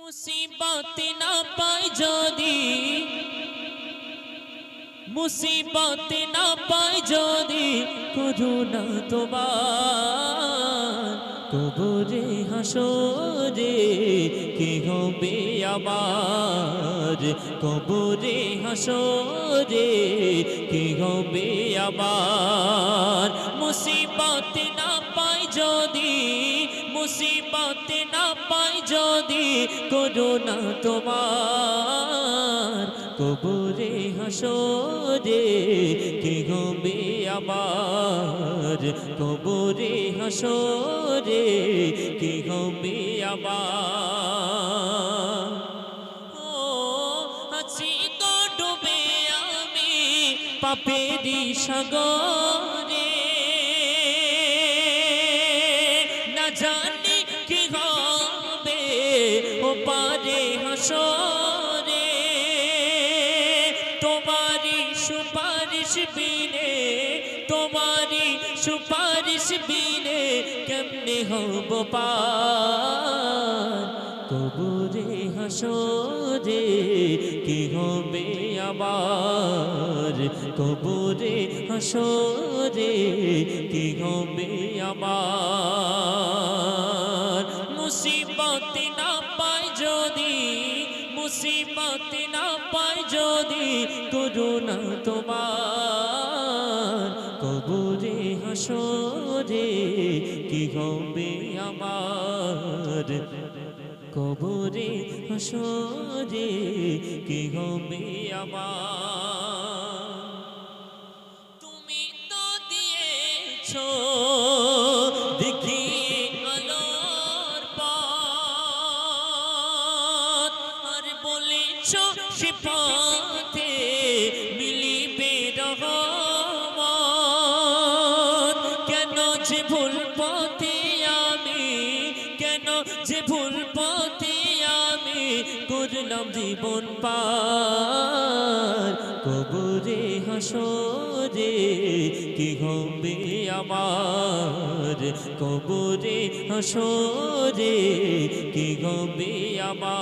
মুসিবত না পাই যদি, মুসিবত না পাই যদি করুণা তোমার, কবরে হাসরে কি হবে আমার, কবরে হাসরে কি হবে আমার। মুসিবত না পাই যদি, মুসিবত না পাই যদি করুণা তোমার, কবরে হাসরে কি হবে আমার, কবরে হাসরে কি হবে আমার। ও আছি তো ডুবে আমি পাপেরই সাগরে, না জানি কি হবে ও পারে হাসরে, তোমারি সুপারিশ বিনে, তোমারি সুপারিশ বিনে কেমনে হব পার, কবরে হাসরে কি হবে আমার, কবরে হাসরে কি হবে আমার। মুসিবত না পাই যদি, মুসিবত না পাই যদি করুণা তোমার, কবরে হাসরে কি হবে আমার, কবরে হাসরে কি হবে আমার। তুমি তো দিয়েছো দেখি আলোর পথ, আর বলেছো সে পথে মিলিবে রহমত। কেন যে ভুল পথে আমি, কেন যে ভুল পথে আমি করলাম জীবন পার, কবরে হাসরে কি হবে আমার, কবরে হাসরে কি হবে আমার।